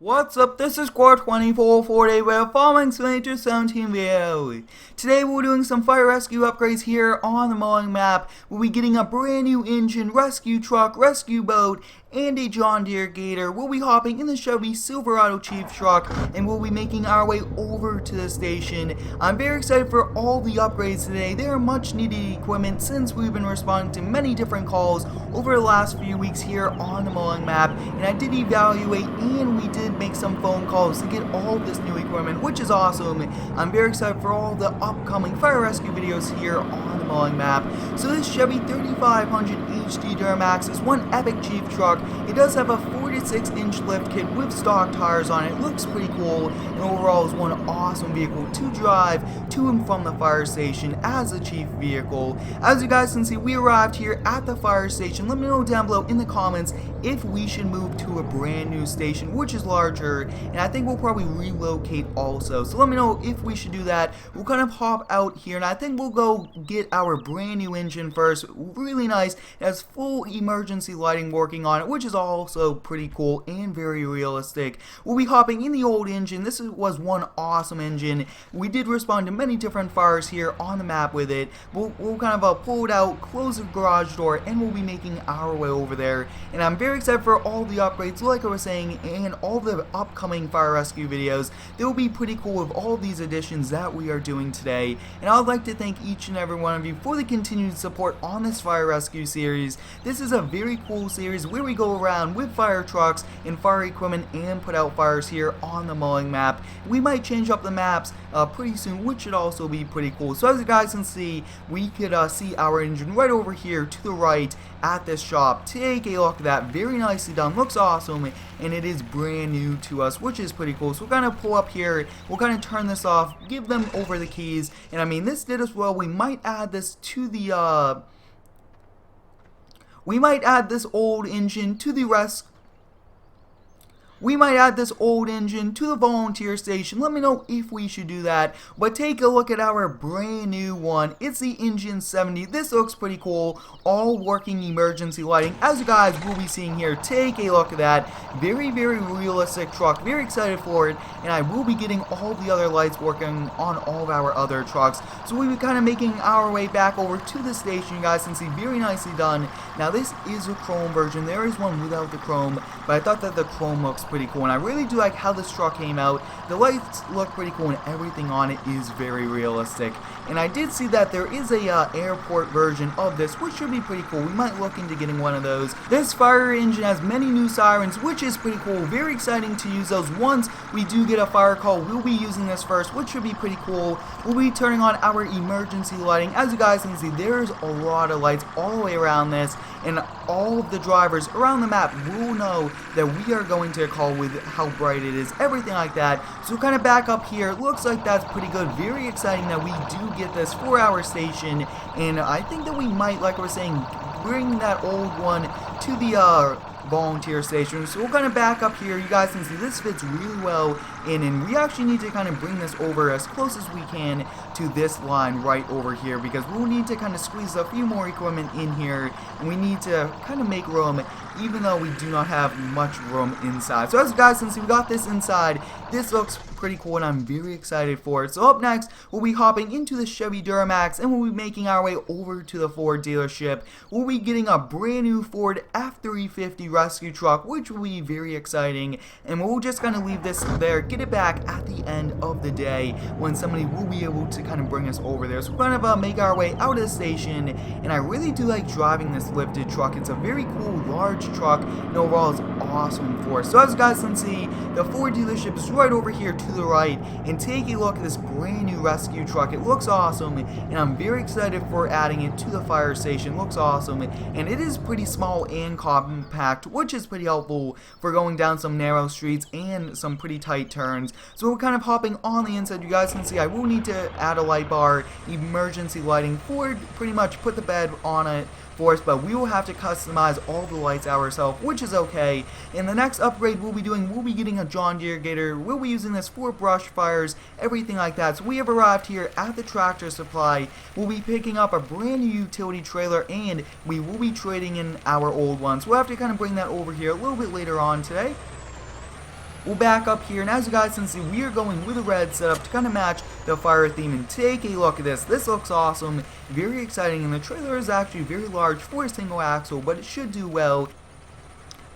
What's up, this is Core 2440 with Farming Simulator 17 video. Today we're doing some fire rescue upgrades here on the mowing map. We'll be getting a brand new engine, rescue truck, rescue boat, and a John Deere Gator. We'll be hopping in the Chevy Silverado Chief truck and we'll be making our way over to the station. I'm very excited for all the upgrades today. They are much needed equipment since we've been responding to many different calls over the last few weeks here on the mowing map, and I did evaluate and we did make some phone calls to get all of this new equipment, which is awesome. I'm very excited for all the upcoming fire rescue videos here on the mowing map. So this Chevy 3500 HD Duramax is one epic Chief truck. It does have a 46-inch lift kit with stock tires on it. It looks pretty cool, and overall is one awesome vehicle to drive to and from the fire station as a Chief vehicle. As you guys can see, we arrived here at the fire station. Let me know down below in the comments if we should move to a brand new station, which is larger, and I think we'll probably relocate also. So let me know if we should do that. We'll kind of hop out here, and I think we'll go get our brand new engine first. Really nice. It has full emergency lighting working on it, which is also pretty cool and very realistic. We'll be hopping in the old engine. This was one awesome engine. We did respond to many different fires here on the map with it. We'll kind of pull it out, close the garage door, and we'll be making our way over there. And I'm very excited for all the upgrades, like I was saying, and all the upcoming fire rescue videos. They will be pretty cool with all these additions that we are doing today. And I'd like to thank each and every one of you for the continued support on this fire rescue series. This is a very cool series where we go around with fire trucks and fire equipment and put out fires here on the mowing map. We might change up the maps pretty soon, which should also be pretty cool. So as you guys can see, we could see our engine right over here to the right at this shop. Take a look at that. Very nicely done. Looks awesome, and it is brand new to us, which is pretty cool. So we're gonna pull up here. We'll kind of turn this off, give them over the keys, and I mean, this did as well. We might add this to the we might add this old engine to the volunteer station. Let me know if we should do that. But take a look at our brand new one. It's the Engine 70. This looks pretty cool. All working emergency lighting, as you guys will be seeing here. Take a look at that. Very, very realistic truck. Very excited for it. And I will be getting all the other lights working on all of our other trucks. So we'll be kind of making our way back over to the station. You guys can see, very nicely done. Now this is a chrome version. There is one without the chrome, but I thought that the chrome looks pretty cool, and I really do like how this truck came out. The lights look pretty cool and everything on it is very realistic. And I did see that there is a airport version of this, which should be pretty cool. We might look into getting one of those. This fire engine has many new sirens, which is pretty cool. Very exciting to use those once we do get a fire call. We'll be using this first, which should be pretty cool. We'll be turning on our emergency lighting. As you guys can see, there's a lot of lights all the way around this, and all of the drivers around the map will know that we are going to call with how bright it is, everything like that. So kind of back up here. Looks like that's pretty good. Very exciting that we do get this for our station, and I think that we might, like I was saying, bring that old one to the volunteer station. So we'll kind of back up here. You guys can see this fits really well in, and we actually need to kind of bring this over as close as we can to this line right over here, because we'll need to kind of squeeze a few more equipment in here, and we need to kind of make room, even though we do not have much room inside. So as you guys can see, we got this inside. This looks pretty cool, and I'm very excited for it. So up next, we'll be hopping into the Chevy Duramax, and we'll be making our way over to the Ford dealership. We'll be getting a brand new Ford F350 rescue truck, which will be very exciting, and we'll just kind of leave this there, get it back at the end of the day when somebody will be able to kind of bring us over there. So we're kind of make our way out of the station, and I really do like driving this lifted truck. It's a very cool large truck, and overall it's awesome for us. So as you guys can see, the Ford dealership is right over here to the right, and take a look at this brand new rescue truck. It looks awesome, and I'm very excited for adding it to the fire station. Looks awesome, and it is pretty small and compact, which is pretty helpful for going down some narrow streets and some pretty tight turns. So we're kind of hopping on the inside. You guys can see I will need to add a light bar, emergency lighting. Ford pretty much put the bed on it for us, but we will have to customize all the lights ourselves, which is okay. And the next upgrade we'll be getting a John Deere Gator. We'll be using this for brush fires, everything like that. So we have arrived here at the tractor supply. We'll be picking up a brand new utility trailer, and we will be trading in our old ones. We'll have to kind of bring that over here a little bit later on today. We'll back up here, and as you guys can see, we are going with a red setup to kind of match the fire theme. And take a look at this. This looks awesome, very exciting, and the trailer is actually very large for a single axle, but it should do well.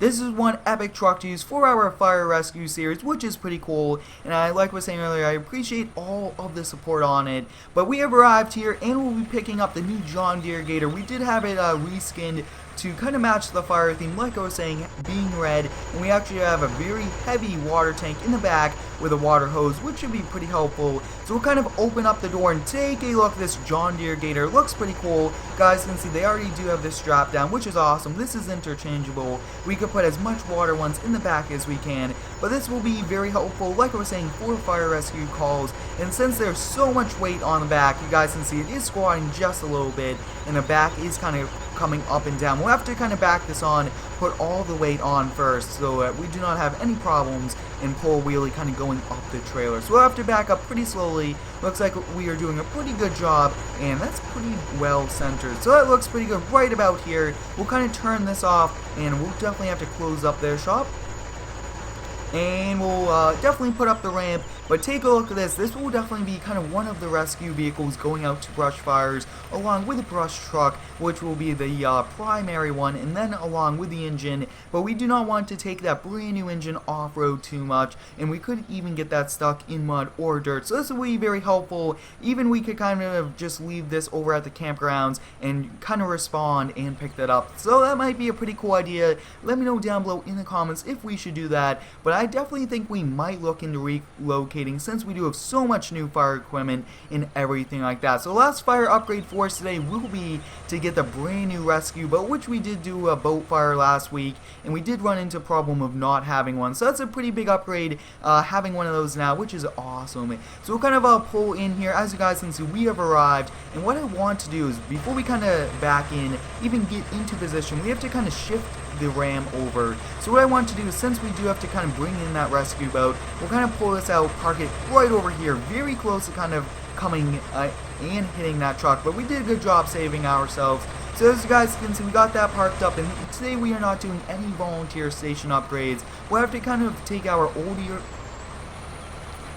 This is one epic truck to use for our fire rescue series, which is pretty cool, and like I was saying earlier, I appreciate all of the support on it. But we have arrived here, and we'll be picking up the new John Deere Gator. We did have it reskinned to kind of match the fire theme, like I was saying, being red, and we actually have a very heavy water tank in the back with a water hose, which should be pretty helpful. So we'll kind of open up the door and take a look at this John Deere Gator. It looks pretty cool. Guys can see they already do have this strap down, which is awesome. This is interchangeable. We could put as much water ones in the back as we can, but this will be very helpful, like I was saying, for fire rescue calls. And since there's so much weight on the back, you guys can see it is squatting just a little bit, and the back is kind of coming up and down. We'll have to kind of back this on, put all the weight on first, so we do not have any problems in pull wheelie kind of going up the trailer. So we'll have to back up pretty slowly. Looks like we are doing a pretty good job, and that's pretty well centered. So that looks pretty good right about here. We'll kind of turn this off, and we'll definitely have to close up their shop. And we'll definitely put up the ramp, but take a look at this. This will definitely be kind of one of the rescue vehicles going out to brush fires, along with the brush truck, which will be the primary one, and then along with the engine. But we do not want to take that brand new engine off-road too much, and we could even get that stuck in mud or dirt. So this will be very helpful. Even we could kind of just leave this over at the campgrounds and kind of respawn and pick that up. So that might be a pretty cool idea. Let me know down below in the comments if we should do that. But I definitely think we might look into relocating, since we do have so much new fire equipment and everything like that. So the last fire upgrade for us today will be to get the brand new rescue boat, which we did do a boat fire last week, and we did run into a problem of not having one. So that's a pretty big upgrade, having one of those now, which is awesome. So we'll kind of pull in here. As you guys can see, we have arrived, and what I want to do is, before we kind of back in, even get into position, we have to kind of shift the ram over. So what I want to do is, since we do have to kind of bring in that rescue boat, we'll kind of pull this out, park it right over here, very close to kind of coming and hitting that truck. But we did a good job saving ourselves. So as you guys can see, we got that parked up, and today we are not doing any volunteer station upgrades. We'll have to kind of take our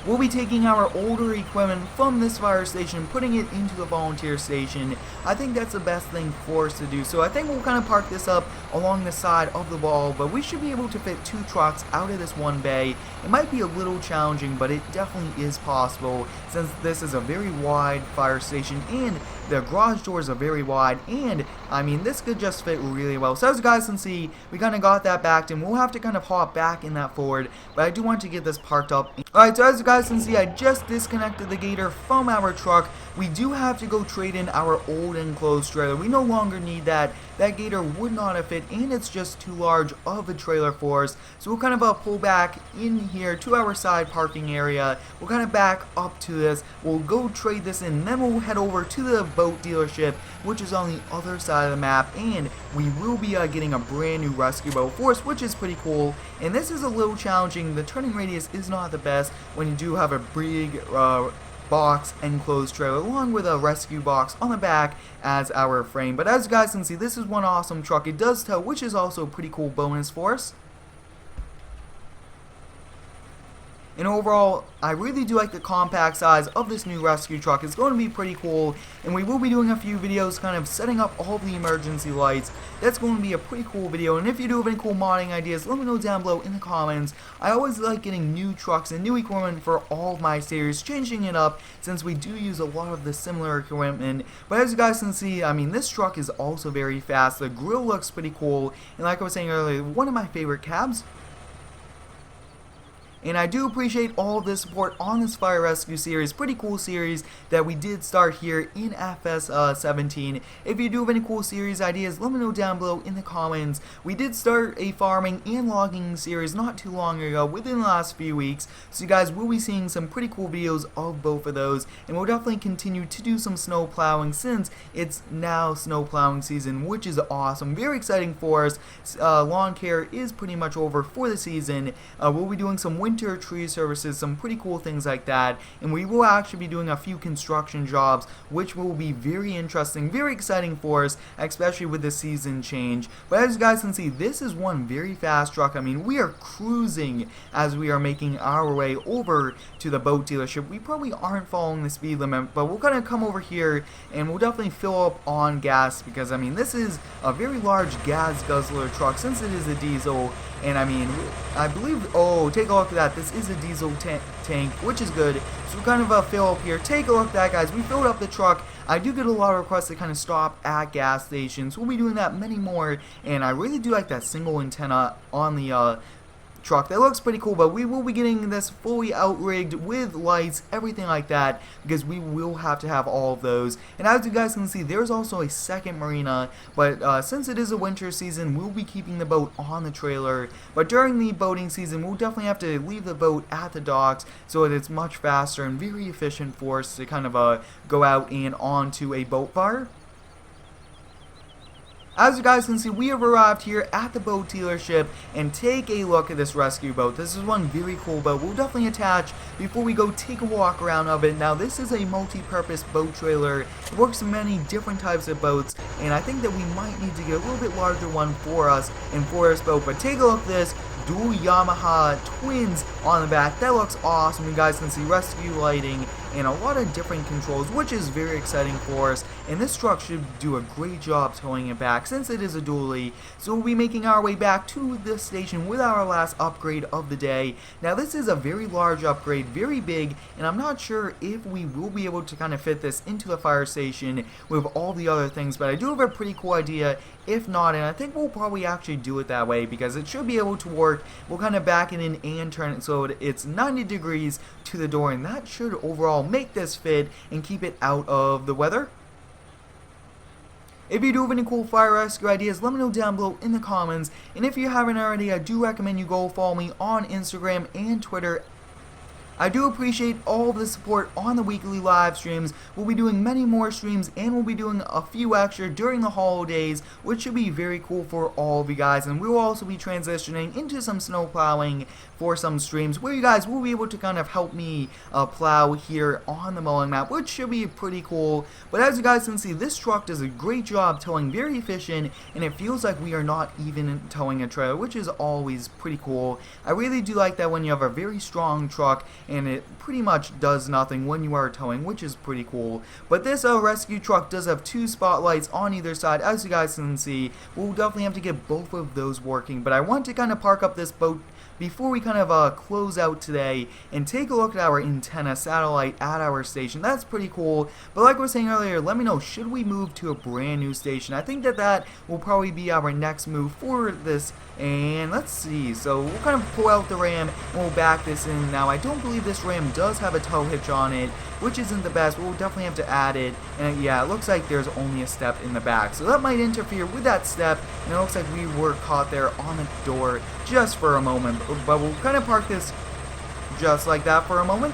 We'll be taking our older equipment from this fire station, putting it into the volunteer station. I think that's the best thing for us to do. So I think we'll kind of park this up along the side of the wall, but we should be able to fit 2 trucks out of this one bay. It might be a little challenging, but it definitely is possible, since this is a very wide fire station, and the garage doors are very wide, and I mean, this could just fit really well. So as you guys can see, we kind of got that backed, and we'll have to kind of hop back in that Ford, but I do want to get this parked up. Alright, so as you guys can see, I just disconnected the Gator from our truck. We do have to go trade in our old enclosed trailer. We no longer need that. That Gator would not have fit, and it's just too large of a trailer for us. So we'll kind of pull back in here to our side parking area. We'll kind of back up to this. We'll go trade this in, and then we'll head over to the boat dealership, which is on the other side of the map, and we will be getting a brand new rescue boat for us, which is pretty cool. And this is a little challenging. The turning radius is not the best when you do have a big box enclosed trailer, along with a rescue box on the back as our frame. But as you guys can see, this is one awesome truck. It does tow, which is also a pretty cool bonus for us. And overall, I really do like the compact size of this new rescue truck. It's going to be pretty cool, and we will be doing a few videos kind of setting up all the emergency lights. That's going to be a pretty cool video, and if you do have any cool modding ideas, let me know down below in the comments. I always like getting new trucks and new equipment for all of my series, changing it up since we do use a lot of the similar equipment. But as you guys can see, I mean, this truck is also very fast. The grill looks pretty cool, and like I was saying earlier, one of my favorite cabs. And I do appreciate all of the support on this fire rescue series. Pretty cool series that we did start here in FS17. If you do have any cool series ideas, let me know down below in the comments. We did start a farming and logging series not too long ago, within the last few weeks. So you guys will be seeing some pretty cool videos of both of those. And we'll definitely continue to do some snow plowing, since it's now snow plowing season, which is awesome. Very exciting for us. Lawn care is pretty much over for the season. We'll be doing some winter winter tree services, some pretty cool things like that. And we will actually be doing a few construction jobs, which will be very interesting, very exciting for us, especially with the season change. But as you guys can see, this is one very fast truck. I mean, we are cruising as we are making our way over to the boat dealership. We probably aren't following the speed limit, but we're gonna come over here and we'll definitely fill up on gas, because I mean, this is a very large gas guzzler truck since it is a diesel. And I mean, I believe, oh, take a look at that. This is a diesel tank, which is good. So we kind of fill up here. Take a look at that, guys. We filled up the truck. I do get a lot of requests to kind of stop at gas stations. We'll be doing that many more. And I really do like that single antenna on the truck. That looks pretty cool, but we will be getting this fully outrigged with lights, everything like that, because we will have to have all of those. And as you guys can see, there's also a second marina, but since it is a winter season, we'll be keeping the boat on the trailer. But during the boating season, we'll definitely have to leave the boat at the docks so that it's much faster and very efficient for us to kind of go out and onto a boat fire. As you guys can see, we have arrived here at the boat dealership, and take a look at this rescue boat. This is one very cool boat. We'll definitely attach before we go take a walk around of it. Now, this is a multi-purpose boat trailer. It works in many different types of boats, and I think that we might need to get a little bit larger one for us and for this boat. But take a look at this. Dual Yamaha twins on the back. That looks awesome. You guys can see rescue lighting and a lot of different controls, which is very exciting for us. And this truck should do a great job towing it back since it is a dually. So we'll be making our way back to the station with our last upgrade of the day. Now, this is a very large upgrade, very big, and I'm not sure if we will be able to kind of fit this into the fire station with all the other things, but I do have a pretty cool idea. If not, and I think we'll probably actually do it that way because it should be able to work. We'll kind of back it in and turn it so it's 90 degrees to the door, and that should overall make this fit and keep it out of the weather. If you do have any cool fire rescue ideas, let me know down below in the comments. And if you haven't already, I do recommend you go follow me on Instagram and Twitter. I do appreciate all of the support on the weekly live streams. We'll be doing many more streams, and we'll be doing a few extra during the holidays, which should be very cool for all of you guys. And we will also be transitioning into some snow plowing for some streams where you guys will be able to kind of help me plow here on the mowing map, which should be pretty cool. But as you guys can see, this truck does a great job towing, very efficient, and it feels like we are not even towing a trailer, which is always pretty cool. I really do like that when you have a very strong truck and it pretty much does nothing when you are towing, which is pretty cool. But this rescue truck does have two spotlights on either side. As you guys can see, we'll definitely have to get both of those working. But I want to kind of park up this boat before we kind of close out today and take a look at our antenna satellite at our station. That's pretty cool. But like I was saying earlier, let me know, should we move to a brand new station? I think that will probably be our next move for this. And let's see, so we'll kind of pull out the ram and we'll back this in. Now, I don't believe this ram does have a tow hitch on it, which isn't the best, but we'll definitely have to add it. And yeah, it looks like there's only a step in the back, so that might interfere with that step, and it looks like we were caught there on the door just for a moment. But we'll kind of park this just like that for a moment.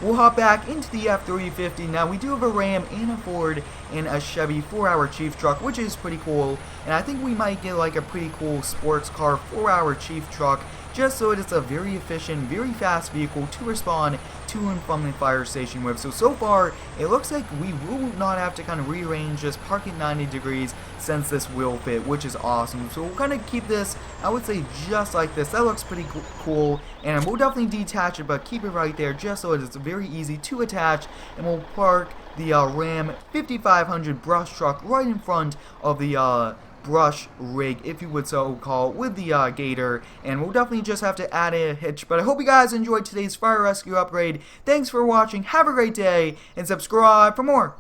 We'll hop back into the F350. Now, we do have a Ram and a Ford and a Chevy for our chief truck, which is pretty cool. And I think we might get like a pretty cool sports car for our chief truck, just so it's a very efficient, very fast vehicle to respond to and from the fire station with. So far, it looks like we will not have to kind of rearrange this, park at 90 degrees, since this will fit, which is awesome. So we'll kind of keep this, I would say, just like this. That looks pretty cool, and we'll definitely detach it, but keep it right there, just so it's very easy to attach, and we'll park the Ram 5500 brush truck right in front of the brush rig, if you would so call, with the Gator, and we'll definitely just have to add a hitch. But I hope you guys enjoyed today's fire rescue upgrade. Thanks for watching, have a great day, and subscribe for more.